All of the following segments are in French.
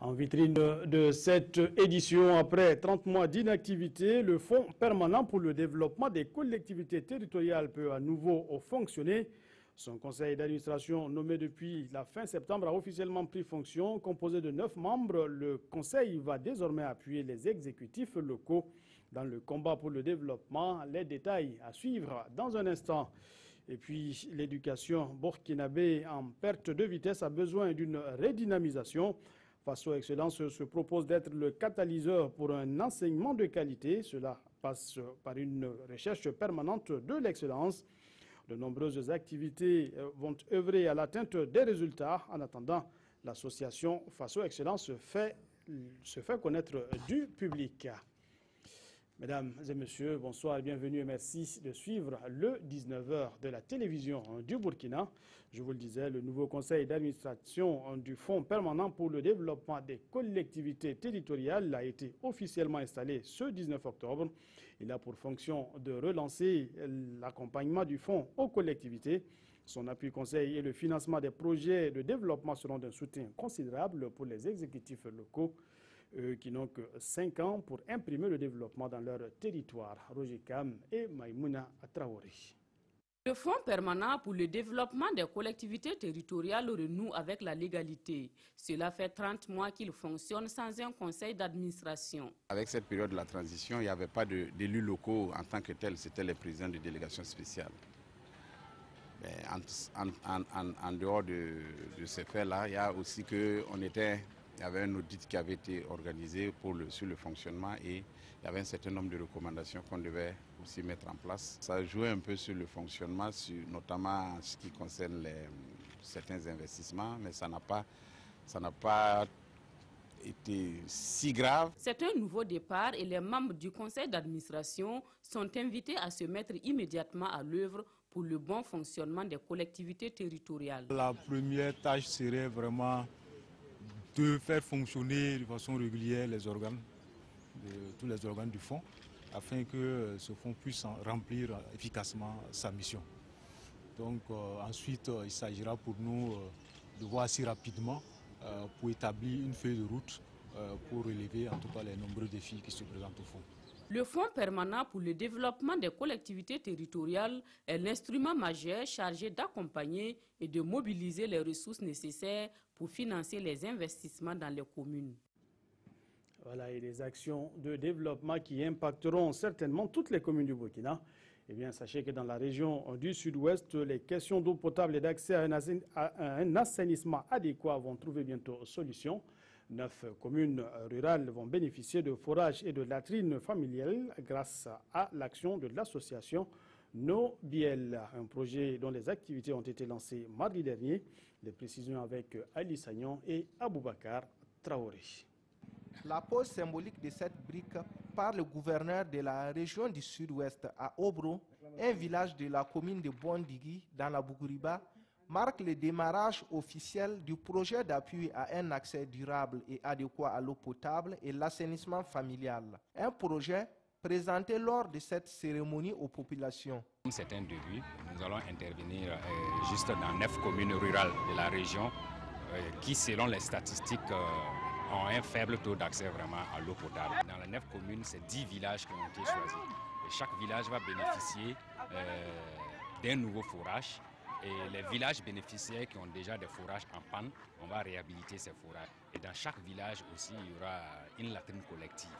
En vitrine de cette édition, après 30 mois d'inactivité, le Fonds permanent pour le développement des collectivités territoriales peut à nouveau fonctionner. Son conseil d'administration, nommé depuis la fin septembre, a officiellement pris fonction. Composé de 9 membres, le conseil va désormais appuyer les exécutifs locaux dans le combat pour le développement. Les détails à suivre dans un instant. Et puis, l'éducation burkinabé en perte de vitesse a besoin d'une redynamisation. Faso Excellence se propose d'être le catalyseur pour un enseignement de qualité. Cela passe par une recherche permanente de l'excellence. De nombreuses activités vont œuvrer à l'atteinte des résultats. En attendant, l'association Faso Excellence se fait connaître du public. Mesdames et messieurs, bonsoir et bienvenue et merci de suivre le 19h de la télévision du Burkina. Je vous le disais, le nouveau conseil d'administration du Fonds permanent pour le développement des collectivités territoriales a été officiellement installé ce 19 octobre. Il a pour fonction de relancer l'accompagnement du Fonds aux collectivités. Son appui conseil et le financement des projets de développement seront d'un soutien considérable pour les exécutifs locaux. Qui n'ont que 5 ans pour imprimer le développement dans leur territoire. Roger Kam et Maïmouna Traoré. Le Fonds permanent pour le développement des collectivités territoriales renoue avec la légalité. Cela fait 30 mois qu'il fonctionne sans un conseil d'administration. Avec cette période de la transition, il n'y avait pas d'élus locaux en tant que tels, c'était les présidents de délégations spéciales. En dehors de ces faits-là, il y a aussi il y avait un audit qui avait été organisé sur le fonctionnement et il y avait un certain nombre de recommandations qu'on devait aussi mettre en place. Ça jouait un peu sur le fonctionnement, notamment en ce qui concerne certains investissements, mais ça n'a pas été si grave. C'est un nouveau départ et les membres du conseil d'administration sont invités à se mettre immédiatement à l'œuvre pour le bon fonctionnement des collectivités territoriales. La première tâche serait vraiment de faire fonctionner de façon régulière tous les organes du fonds, afin que ce fonds puisse remplir efficacement sa mission. Donc ensuite, il s'agira pour nous de voir assez rapidement pour établir une feuille de route pour relever en tout cas les nombreux défis qui se présentent au fonds. Le Fonds permanent pour le développement des collectivités territoriales est l'instrument majeur chargé d'accompagner et de mobiliser les ressources nécessaires pour financer les investissements dans les communes. Voilà, et les actions de développement qui impacteront certainement toutes les communes du Burkina. Eh bien, sachez que dans la région du sud-ouest, les questions d'eau potable et d'accès à un assainissement adéquat vont trouver bientôt solution. 9 communes rurales vont bénéficier de forages et de latrines familiales grâce à l'action de l'association Nobiel, un projet dont les activités ont été lancées mardi dernier. Les précisions avec Ali Sagnon et Aboubakar Traoré. La pose symbolique de cette brique par le gouverneur de la région du sud-ouest à Obro, un village de la commune de Bondigui dans la Bougouriba, marque le démarrage officiel du projet d'appui à un accès durable et adéquat à l'eau potable et l'assainissement familial. Un projet présenté lors de cette cérémonie aux populations. C'est un début. Nous allons intervenir juste dans 9 communes rurales de la région qui, selon les statistiques, ont un faible taux d'accès vraiment à l'eau potable. Dans les 9 communes, c'est 10 villages qui ont été choisis. Et chaque village va bénéficier d'un nouveau forage. Et les villages bénéficiaires qui ont déjà des forages en panne, on va réhabiliter ces forages. Et dans chaque village aussi, il y aura une latrine collective.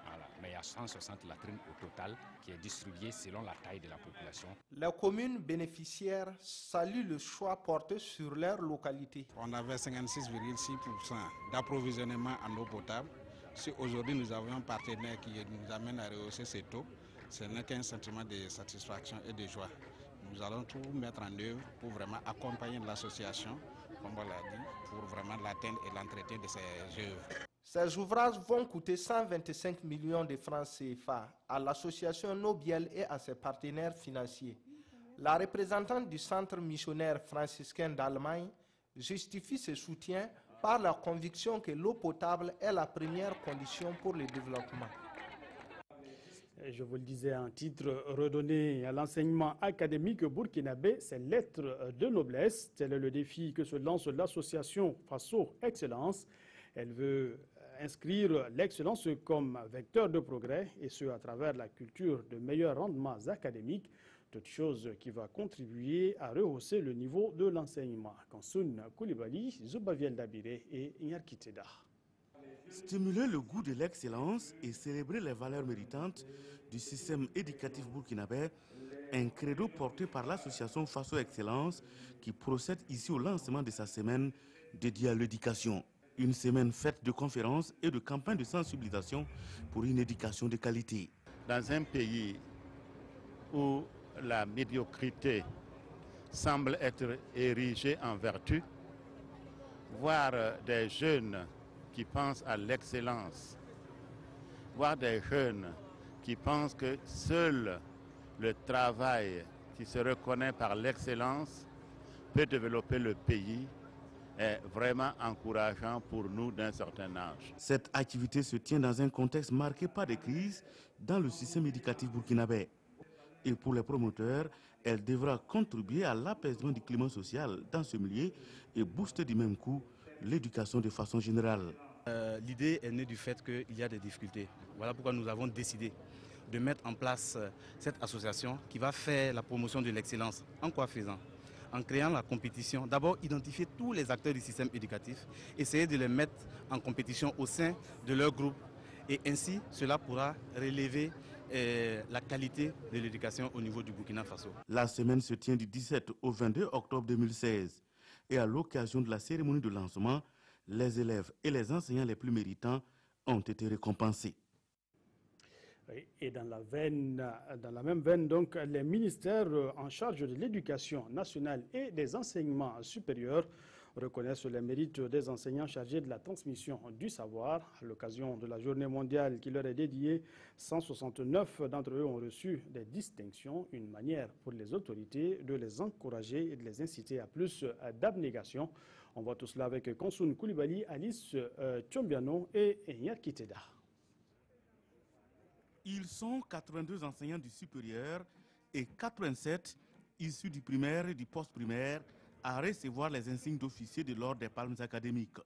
Voilà. Mais il y a 160 latrines au total qui est distribuée selon la taille de la population. Les communes bénéficiaires saluent le choix porté sur leur localité. On avait 56,6% d'approvisionnement en eau potable. Si aujourd'hui nous avons un partenaire qui nous amène à rehausser ces taux, ce n'est qu'un sentiment de satisfaction et de joie. Nous allons tout mettre en œuvre pour vraiment accompagner l'association, comme on l'a dit, pour vraiment l'atteindre et l'entretien de ces œuvres. Ces ouvrages vont coûter 125 millions de francs CFA à l'association Nobiel et à ses partenaires financiers. La représentante du centre missionnaire franciscain d'Allemagne justifie ce soutien par la conviction que l'eau potable est la première condition pour le développement. Je vous le disais, un titre redonné à l'enseignement académique burkinabé, c'est lettres de noblesse. Tel est le défi que se lance l'association Faso Excellence. Elle veut inscrire l'excellence comme vecteur de progrès et ce à travers la culture de meilleurs rendements académiques, toute chose qui va contribuer à rehausser le niveau de l'enseignement. Kansoun Koulibaly, Zubaviel Dabire et Inyarkiteda. Stimuler le goût de l'excellence et célébrer les valeurs méritantes du système éducatif burkinabé, un credo porté par l'association Faso Excellence qui procède ici au lancement de sa semaine dédiée à l'éducation. Une semaine faite de conférences et de campagnes de sensibilisation pour une éducation de qualité. Dans un pays où la médiocrité semble être érigée en vertu, voir des jeunes qui pensent à l'excellence, voir des jeunes qui pensent que seul le travail qui se reconnaît par l'excellence peut développer le pays est vraiment encourageant pour nous d'un certain âge. Cette activité se tient dans un contexte marqué par des crises dans le système éducatif burkinabé. Et pour les promoteurs, elle devra contribuer à l'apaisement du climat social dans ce milieu et booster du même coup l'éducation de façon générale. L'idée est née du fait qu'il y a des difficultés. Voilà pourquoi nous avons décidé de mettre en place cette association qui va faire la promotion de l'excellence. En quoi faisant? En créant la compétition. D'abord, identifier tous les acteurs du système éducatif, essayer de les mettre en compétition au sein de leur groupe. Et ainsi, cela pourra relever la qualité de l'éducation au niveau du Burkina Faso. La semaine se tient du 17 au 22 octobre 2016. Et à l'occasion de la cérémonie de lancement, les élèves et les enseignants les plus méritants ont été récompensés. Et dans la même veine, donc, les ministères en charge de l'éducation nationale et des enseignements supérieurs reconnaissent les mérites des enseignants chargés de la transmission du savoir. À l'occasion de la journée mondiale qui leur est dédiée, 169 d'entre eux ont reçu des distinctions, une manière pour les autorités de les encourager et de les inciter à plus d'abnégation. On voit tout cela avec Kansoun Koulibaly, Alice Tchombiano et Nyarkiteda. Ils sont 82 enseignants du supérieur et 87 issus du primaire et du post-primaire à recevoir les insignes d'officier de l'ordre des palmes académiques.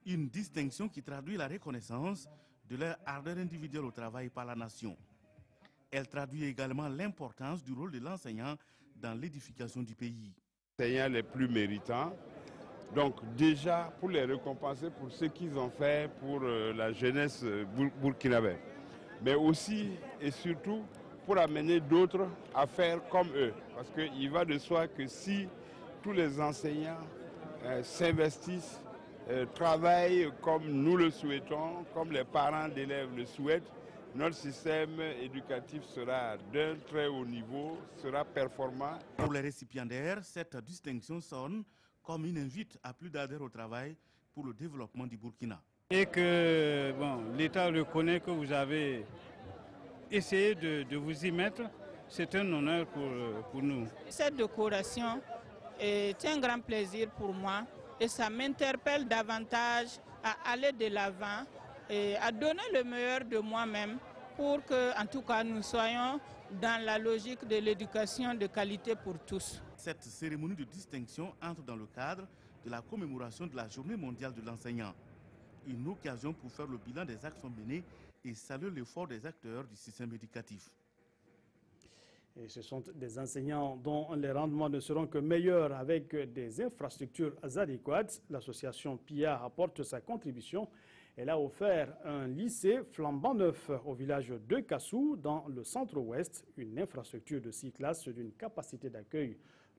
Une distinction qui traduit la reconnaissance de leur ardeur individuelle au travail par la nation. Elle traduit également l'importance du rôle de l'enseignant dans l'édification du pays. Les enseignants les plus méritants, donc déjà pour les récompenser pour ce qu'ils ont fait pour la jeunesse burkinabé, mais aussi et surtout pour amener d'autres à faire comme eux. Parce qu'il va de soi que si tous les enseignants s'investissent, travaillent comme nous le souhaitons, comme les parents d'élèves le souhaitent, notre système éducatif sera d'un très haut niveau, sera performant. Pour les récipiendaires, cette distinction sonne comme une invite à plus d'ardeur au travail pour le développement du Burkina. Et que l'État reconnaît que vous avez essayé de vous y mettre, c'est un honneur pour nous. Cette décoration est un grand plaisir pour moi et ça m'interpelle davantage à aller de l'avant et à donner le meilleur de moi-même pour que, en tout cas, nous soyons dans la logique de l'éducation de qualité pour tous. Cette cérémonie de distinction entre dans le cadre de la commémoration de la Journée mondiale de l'enseignant. Une occasion pour faire le bilan des actions menées et saluer l'effort des acteurs du système éducatif. Et ce sont des enseignants dont les rendements ne seront que meilleurs avec des infrastructures adéquates. L'association PIA apporte sa contribution. Elle a offert un lycée flambant neuf au village de Kassou, dans le centre-ouest, une infrastructure de 6 classes d'une capacité d'accueil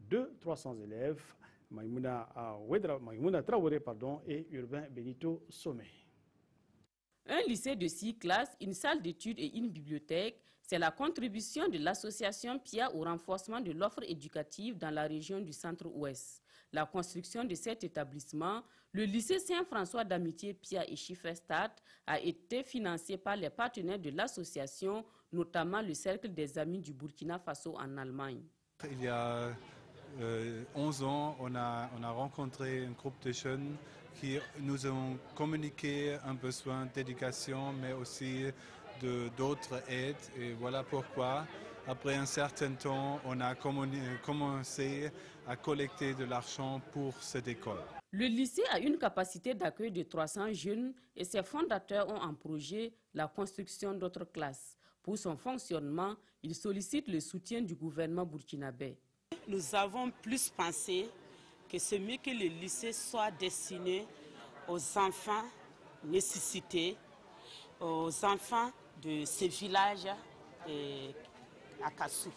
de 300 élèves. Maïmouna Traoré et Urbain Benito Sommet. Un lycée de 6 classes, une salle d'études et une bibliothèque, c'est la contribution de l'association PIA au renforcement de l'offre éducative dans la région du centre-ouest. La construction de cet établissement, le lycée Saint-François d'Amitié PIA et Schifferstadt, a été financé par les partenaires de l'association, notamment le Cercle des Amis du Burkina Faso en Allemagne. Il y a 11 ans, on a rencontré un groupe de jeunes qui nous ont communiqué un besoin d'éducation, mais aussi d'autres aides. Et voilà pourquoi Après un certain temps, on a commencé à collecter de l'argent pour cette école. Le lycée a une capacité d'accueil de 300 jeunes et ses fondateurs ont en projet la construction d'autres classes. Pour son fonctionnement, il sollicite le soutien du gouvernement burkinabé. Nous avons plus pensé que c'est mieux que le lycée soit destiné aux enfants nécessités, aux enfants de ces villages à Kassou.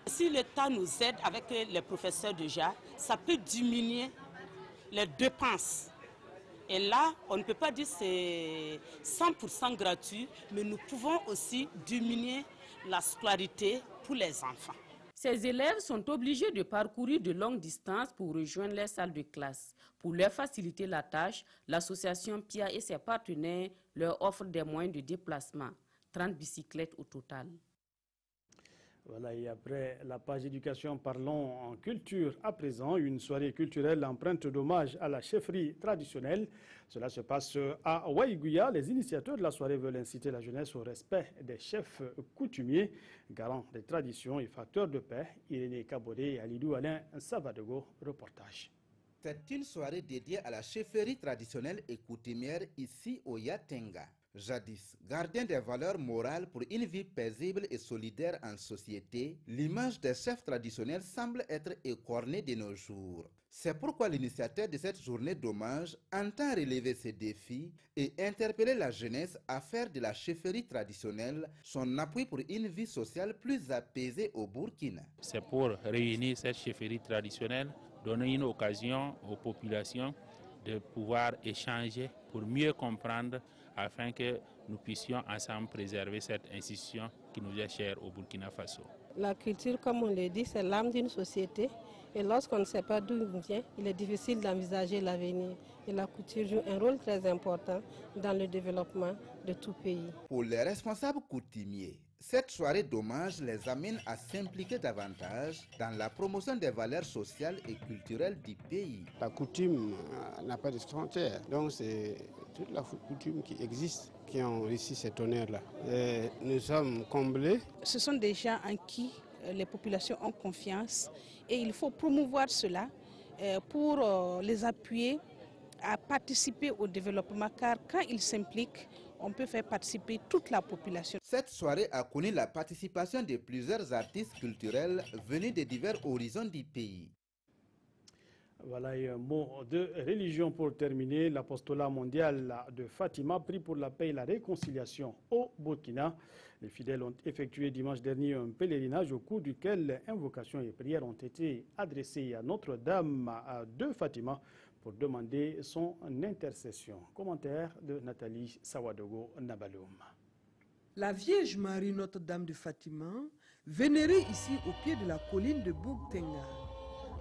Si l'État nous aide avec les professeurs déjà, ça peut diminuer les dépenses. Et là, on ne peut pas dire que c'est 100% gratuit, mais nous pouvons aussi diminuer la scolarité pour les enfants. Ces élèves sont obligés de parcourir de longues distances pour rejoindre les salles de classe. Pour leur faciliter la tâche, l'association PIA et ses partenaires leur offrent des moyens de déplacement, 30 bicyclettes au total. Voilà, et après la page éducation, parlons en culture. À présent, une soirée culturelle empreinte d'hommage à la chefferie traditionnelle. Cela se passe à Waïgouya. Les initiateurs de la soirée veulent inciter la jeunesse au respect des chefs coutumiers, garants des traditions et facteurs de paix. Irénée Kabodé et Alidou Alain Savadogo, reportage. C'est une soirée dédiée à la chefferie traditionnelle et coutumière ici au Yatenga. Jadis, gardien des valeurs morales pour une vie paisible et solidaire en société, l'image des chefs traditionnels semble être écornée de nos jours. C'est pourquoi l'initiateur de cette journée d'hommage entend relever ces défis et interpeller la jeunesse à faire de la chefferie traditionnelle son appui pour une vie sociale plus apaisée au Burkina. C'est pour réunir cette chefferie traditionnelle, donner une occasion aux populations de pouvoir échanger pour mieux comprendre afin que nous puissions ensemble préserver cette institution qui nous est chère au Burkina Faso. La culture, comme on le dit, c'est l'âme d'une société. Et lorsqu'on ne sait pas d'où il vient, il est difficile d'envisager l'avenir. Et la culture joue un rôle très important dans le développement de tout pays. Pour les responsables coutumiers, cette soirée d'hommage les amène à s'impliquer davantage dans la promotion des valeurs sociales et culturelles du pays. La coutume n'a pas de frontières, donc c'est toute la coutume qui existe qui ont réussi cet honneur-là. Nous sommes comblés. Ce sont des gens en qui les populations ont confiance et il faut promouvoir cela pour les appuyer à participer au développement, car quand ils s'impliquent, on peut faire participer toute la population. Cette soirée a connu la participation de plusieurs artistes culturels venus de divers horizons du pays. Voilà un mot de religion pour terminer. L'apostolat mondial de Fatima prie pour la paix et la réconciliation au Burkina. Les fidèles ont effectué dimanche dernier un pèlerinage au cours duquel invocations et prières ont été adressées à Notre-Dame de Fatima pour demander son intercession. Commentaire de Nathalie Sawadogo Nabaloum. La Vierge Marie Notre-Dame de Fatima, vénérée ici au pied de la colline de Bouktenga.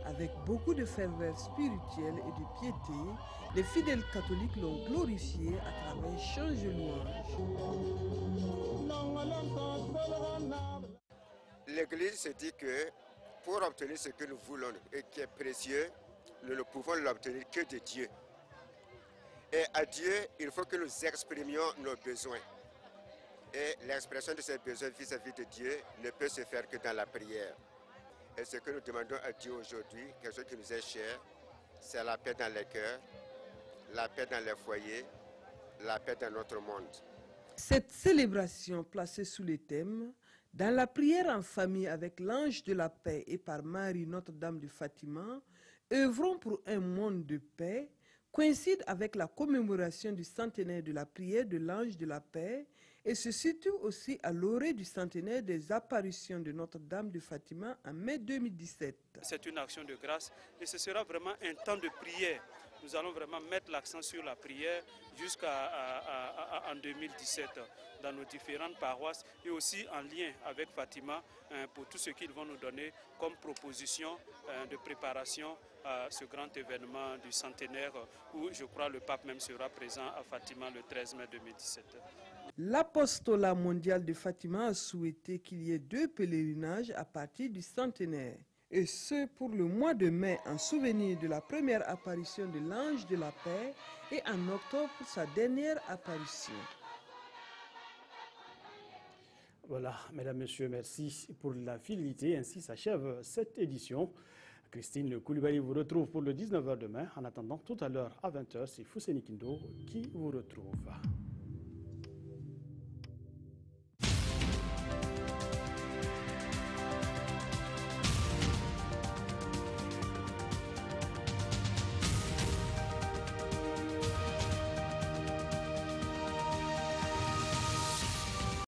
Avec beaucoup de ferveur spirituelle et de piété, les fidèles catholiques l'ont glorifiée à travers chants de louanges. L'Église se dit que pour obtenir ce que nous voulons et qui est précieux, nous ne pouvons l'obtenir que de Dieu. Et à Dieu, il faut que nous exprimions nos besoins. Et l'expression de ces besoins vis-à-vis de Dieu ne peut se faire que dans la prière. Et ce que nous demandons à Dieu aujourd'hui, quelque chose qui nous est cher, c'est la paix dans les cœurs, la paix dans les foyers, la paix dans notre monde. Cette célébration placée sous le thème « Dans la prière en famille avec l'ange de la paix et par Marie Notre-Dame de Fatima, œuvrons pour un monde de paix » coïncide avec la commémoration du centenaire de la prière de l'ange de la paix et se situe aussi à l'orée du centenaire des apparitions de Notre-Dame de Fatima en mai 2017. C'est une action de grâce et ce sera vraiment un temps de prière. Nous allons vraiment mettre l'accent sur la prière jusqu'en 2017 dans nos différentes paroisses et aussi en lien avec Fatima pour tout ce qu'ils vont nous donner comme proposition de préparation à ce grand événement du centenaire où je crois le pape même sera présent à Fatima le 13 mai 2017. L'apostolat mondial de Fatima a souhaité qu'il y ait 2 pèlerinages à partir du centenaire. Et ce pour le mois de mai en souvenir de la première apparition de l'ange de la paix et en octobre pour sa dernière apparition. Voilà, mesdames, messieurs, merci pour la fidélité. Ainsi s'achève cette édition. Christine Koulibaly vous retrouve pour le 19h demain. En attendant, tout à l'heure à 20h, c'est Fousseni Kindo qui vous retrouve.